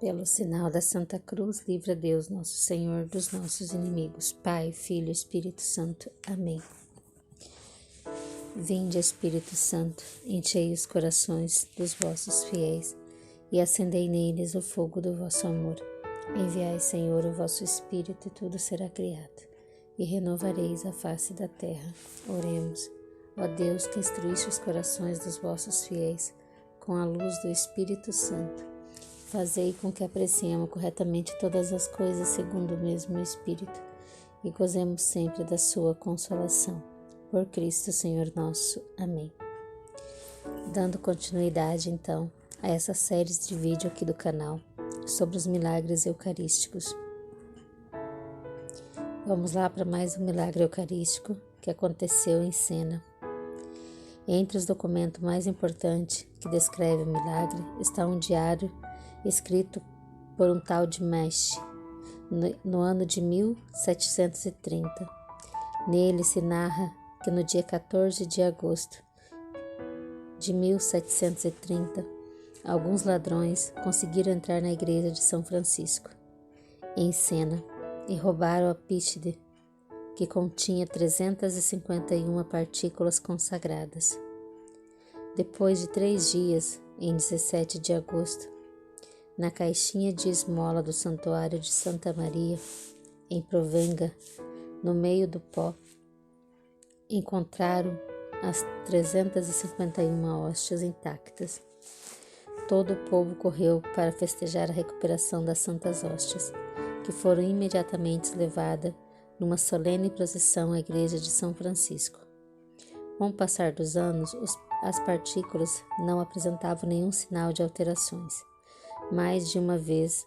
Pelo sinal da Santa Cruz, livra Deus, nosso Senhor, dos nossos inimigos. Pai, Filho e Espírito Santo. Amém. Vinde, Espírito Santo, enchei os corações dos vossos fiéis e acendei neles o fogo do vosso amor. Enviai, Senhor, o vosso Espírito, e tudo será criado, e renovareis a face da terra. Oremos. Ó Deus, que instruíste os corações dos vossos fiéis com a luz do Espírito Santo, fazei com que apreciemos corretamente todas as coisas segundo o mesmo Espírito e gozemos sempre da sua consolação. Por Cristo, Senhor nosso. Amém. Dando continuidade, então, a essa série de vídeo aqui do canal sobre os milagres eucarísticos. Vamos lá para mais um milagre eucarístico que aconteceu em Cena. Entre os documentos mais importantes que descreve o milagre está um diário escrito por um tal de Mesh, no ano de 1730. Nele se narra que no dia 14 de agosto de 1730, alguns ladrões conseguiram entrar na igreja de São Francisco, em Cena, e roubaram a píxide, que continha 351 partículas consagradas. Depois de 3 dias, em 17 de agosto, na caixinha de esmola do Santuário de Santa Maria, em Provenga, no meio do pó, encontraram as 351 hóstias intactas. Todo o povo correu para festejar a recuperação das santas hóstias, que foram imediatamente levadas numa solene procissão à igreja de São Francisco. Com o passar dos anos, as partículas não apresentavam nenhum sinal de alterações. Mais de uma vez,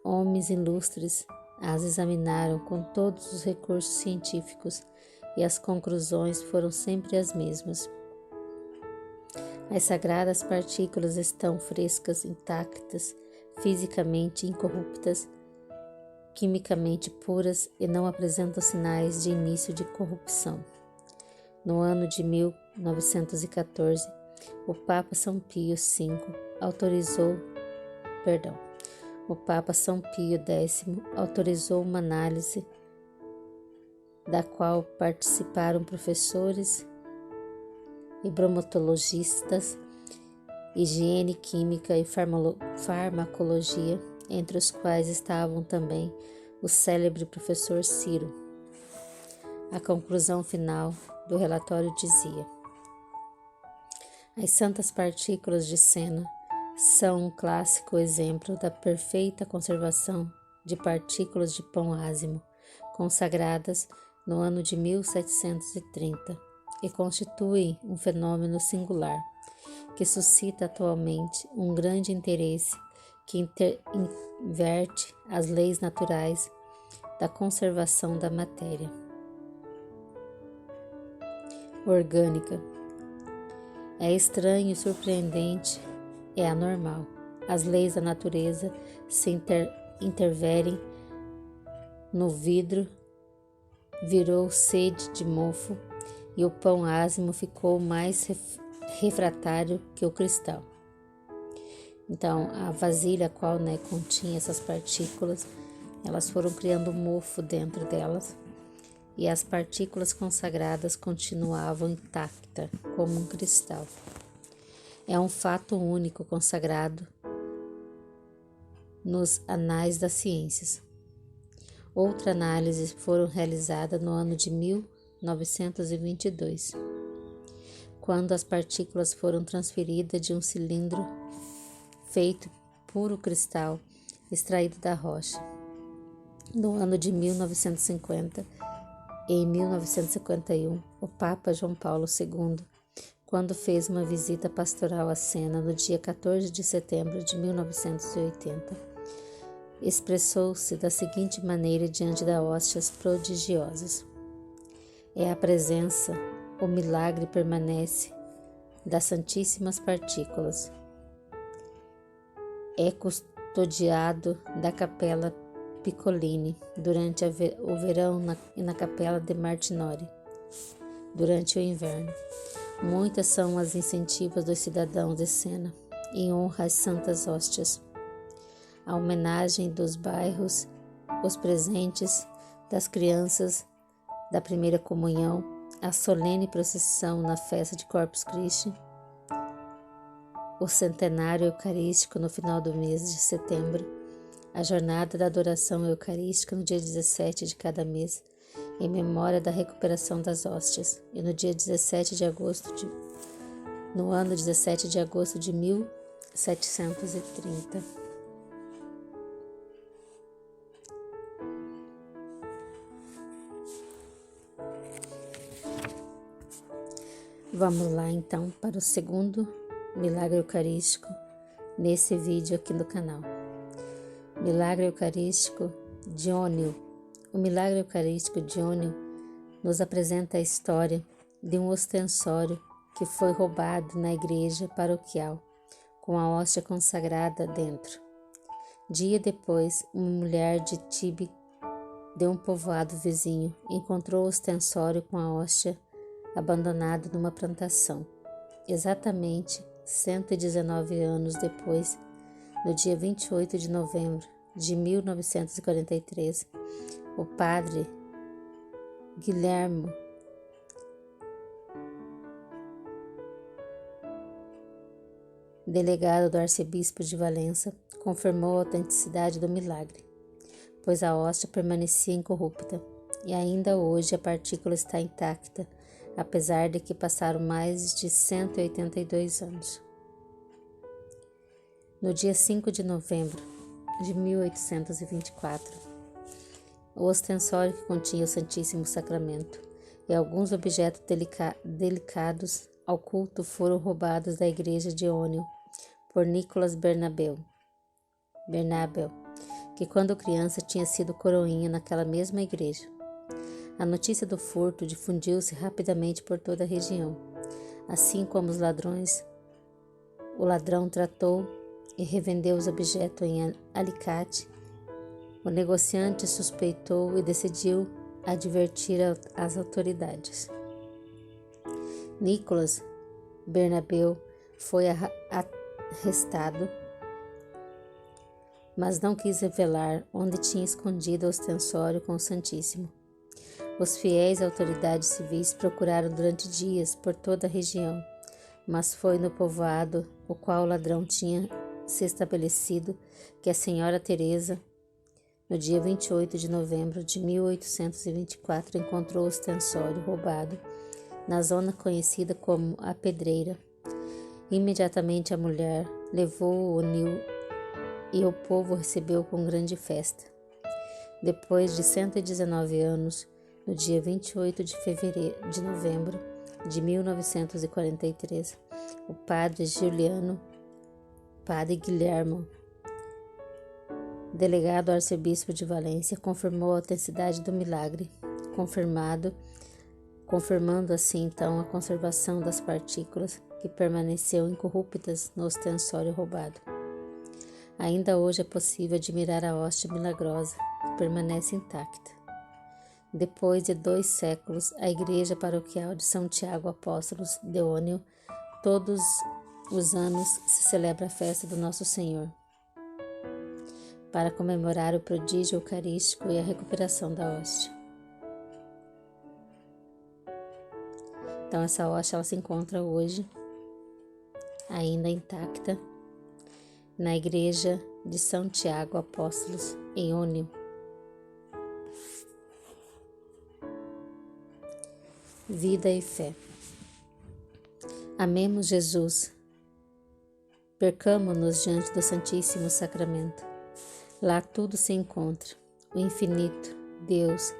homens ilustres as examinaram com todos os recursos científicos e as conclusões foram sempre as mesmas. As sagradas partículas estão frescas, intactas, fisicamente incorruptas, quimicamente puras e não apresentam sinais de início de corrupção. No ano de 1914, o Papa São Pio X autorizou uma análise da qual participaram professores e bromatologistas, higiene química e farmacologia, entre os quais estavam também o célebre professor Ciro. A conclusão final do relatório dizia: as santas partículas de Cena são um clássico exemplo da perfeita conservação de partículas de pão ázimo, consagradas no ano de 1730, e constituem um fenômeno singular, que suscita atualmente um grande interesse que inverte as leis naturais da conservação da matéria orgânica. É estranho, surpreendente, é anormal. As leis da natureza se interverem no vidro, virou sede de mofo, e o pão ázimo ficou mais refratário que o cristal. Então, a vasilha a qual continha essas partículas, elas foram criando mofo dentro delas, e as partículas consagradas continuavam intactas, como um cristal. É um fato único consagrado nos anais das ciências. Outra análise foram realizada no ano de 1922, quando as partículas foram transferidas de um cilindro feito puro cristal extraído da rocha. No ano de 1950 e em 1951, o Papa João Paulo II, quando fez uma visita pastoral à Cena no dia 14 de setembro de 1980, expressou-se da seguinte maneira diante das hóstias prodigiosas: é a presença, o milagre permanece das santíssimas partículas. É custodiado da Capela Piccolini durante o verão e na Capela de Martinori durante o inverno. Muitas são as incentivas dos cidadãos de Cena em honra às santas hóstias. a homenagem dos bairros, os presentes das crianças da primeira comunhão, a solene procissão na festa de Corpus Christi, o centenário eucarístico no final do mês de setembro, a jornada da adoração eucarística no dia 17 de cada mês, em memória da recuperação das hóstias, e no dia 17 de agosto no ano 17 de agosto de 1730. Vamos lá então para o segundo milagre eucarístico nesse vídeo aqui no canal. Milagre eucarístico de Ônio. O milagre eucarístico de Ônio nos apresenta a história de um ostensório que foi roubado na igreja paroquial, com a hóstia consagrada dentro. Dia depois, uma mulher de Tibe, de um povoado vizinho, encontrou o ostensório com a hóstia abandonado numa plantação. Exatamente 119 anos depois, no dia 28 de novembro de 1943, o padre Guilhermo delegado do arcebispo de Valença, confirmou a autenticidade do milagre, pois a hóstia permanecia incorrupta, e ainda hoje a partícula está intacta, apesar de que passaram mais de 182 anos. No dia 5 de novembro de 1824, o ostensório que continha o Santíssimo Sacramento e alguns objetos delicados ao culto foram roubados da igreja de Ônio por Nicolas Bernabel, que quando criança tinha sido coroinha naquela mesma igreja. A notícia do furto difundiu-se rapidamente por toda a região. Assim como os ladrões, o ladrão tratou e revendeu os objetos em Alicate. O negociante suspeitou e decidiu advertir as autoridades. Nicolas Bernabeu foi arrestado, mas não quis revelar onde tinha escondido o ostensório com o Santíssimo. Os fiéis e autoridades civis procuraram durante dias por toda a região, mas foi no povoado o qual o ladrão tinha se estabelecido que a senhora Teresa, no dia 28 de novembro de 1824, encontrou o ostensório roubado na zona conhecida como a Pedreira. Imediatamente a mulher levou-o ao Nil e o povo recebeu com grande festa. Depois de 119 anos, no dia 28 de novembro de 1943, o padre Guilhermo, delegado ao arcebispo de Valência, confirmou a autenticidade do milagre, confirmando assim então a conservação das partículas que permaneceu incorruptas no ostensório roubado. Ainda hoje é possível admirar a hóstia milagrosa que permanece intacta. Depois de 2 séculos, a igreja paroquial de São Tiago Apóstolo de Ônio, todos os anos se celebra a festa do Nosso Senhor, para comemorar o prodígio eucarístico e a recuperação da hóstia. Então essa hóstia ela se encontra hoje, ainda intacta, na igreja de São Tiago Apóstolo em Ônio. Vida e fé. Amemos Jesus. Percamo-nos diante do Santíssimo Sacramento. Lá tudo se encontra, o infinito, Deus,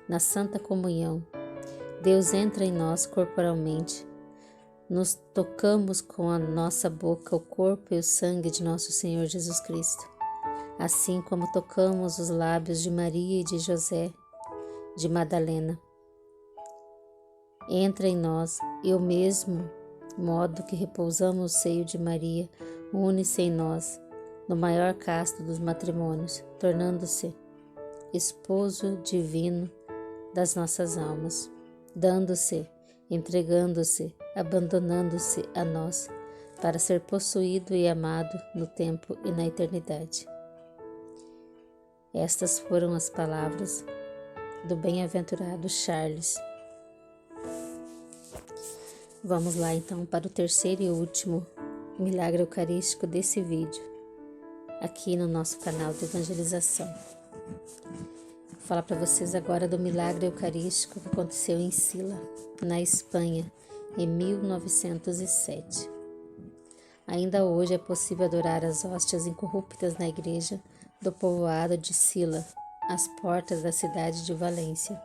na Santa Comunhão. Deus entra em nós corporalmente. Nos tocamos com a nossa boca o corpo e o sangue de nosso Senhor Jesus Cristo, assim como tocamos os lábios de Maria e de José, de Madalena. Entra em nós e o mesmo modo que repousamos no seio de Maria, une-se em nós, no maior casto dos matrimônios, tornando-se esposo divino das nossas almas, dando-se, entregando-se, abandonando-se a nós, para ser possuído e amado no tempo e na eternidade. Estas foram as palavras do bem-aventurado Charles. Vamos lá então para o terceiro e último milagre eucarístico desse vídeo, aqui no nosso canal de evangelização. Vou falar para vocês agora do milagre eucarístico que aconteceu em Sila, na Espanha, em 1907. Ainda hoje é possível adorar as hóstias incorruptas na igreja do povoado de Sila, às portas da cidade de Valência.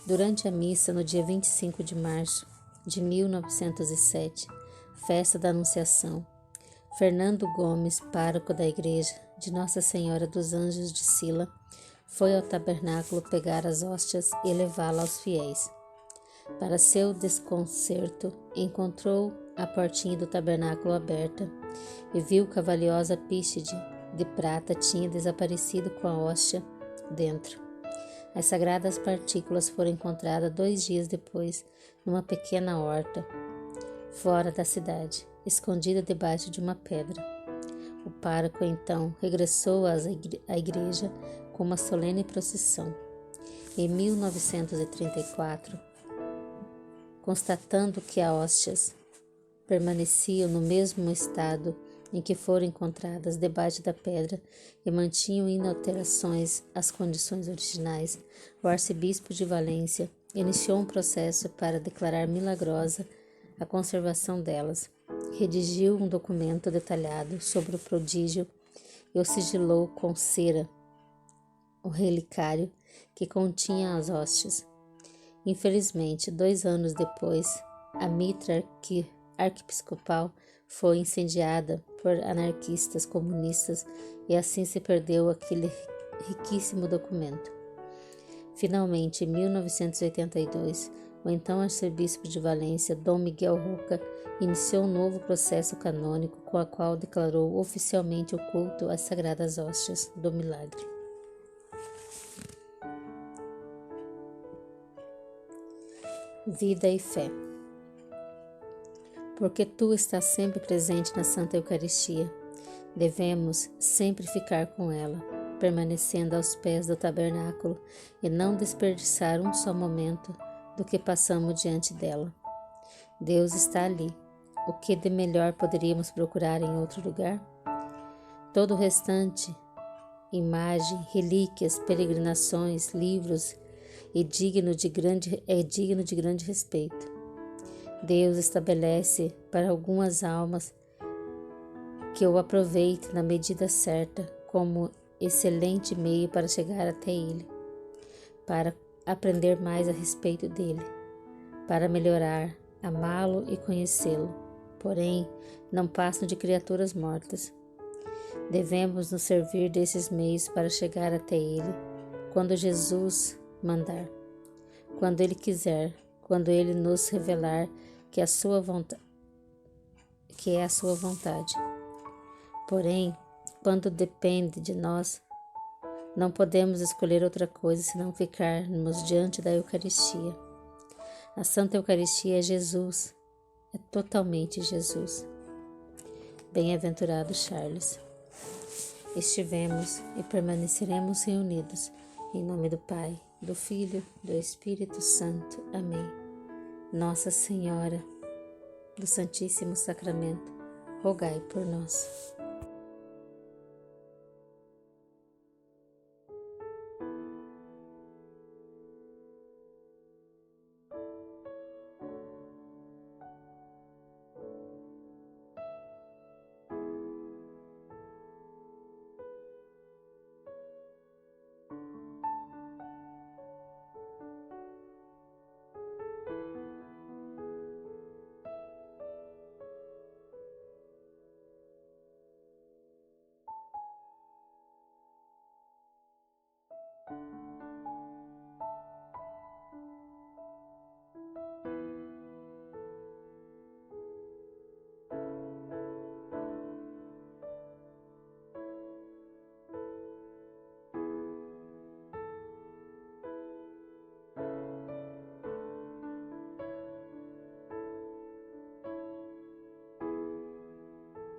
Durante a missa, no dia 25 de março de 1907, festa da Anunciação, Fernando Gomes, pároco da igreja de Nossa Senhora dos Anjos de Sila, foi ao tabernáculo pegar as hóstias e levá-las aos fiéis. Para seu desconcerto, encontrou a portinha do tabernáculo aberta e viu que a valiosa píxide de prata tinha desaparecido com a hóstia dentro. As sagradas partículas foram encontradas 2 dias depois, numa pequena horta, fora da cidade, escondida debaixo de uma pedra. O pároco então regressou à igreja com uma solene procissão. Em 1934, constatando que as hóstias permaneciam no mesmo estado em que foram encontradas debaixo da pedra e mantinham inalterações as condições originais, o arcebispo de Valência iniciou um processo para declarar milagrosa a conservação delas. Redigiu um documento detalhado sobre o prodígio e o sigilou com cera o relicário que continha as hóstias. Infelizmente, 2 anos depois, a mitra arquiepiscopal foi incendiada por anarquistas comunistas e assim se perdeu aquele riquíssimo documento. Finalmente, em 1982, o então arcebispo de Valência, Dom Miguel Roca, iniciou um novo processo canônico com o qual declarou oficialmente o culto às sagradas hóstias do milagre. Vida e fé. Porque tu estás sempre presente na Santa Eucaristia, devemos sempre ficar com ela, permanecendo aos pés do tabernáculo e não desperdiçar um só momento do que passamos diante dela. Deus está ali. O que de melhor poderíamos procurar em outro lugar? Todo o restante, imagem, relíquias, peregrinações, livros, é digno de grande respeito. Deus estabelece para algumas almas que o aproveite na medida certa como excelente meio para chegar até Ele, para aprender mais a respeito dele, para melhorar, amá-lo e conhecê-lo. Porém, não passam de criaturas mortas. Devemos nos servir desses meios para chegar até Ele, quando Jesus mandar, quando Ele quiser, quando Ele nos revelar que é a sua vontade. Porém, quando depende de nós, não podemos escolher outra coisa senão ficarmos diante da Eucaristia. A Santa Eucaristia é Jesus, é totalmente Jesus. Bem-aventurado Charles. Estivemos e permaneceremos reunidos em nome do Pai, do Filho, do Espírito Santo. Amém. Nossa Senhora do Santíssimo Sacramento, rogai por nós.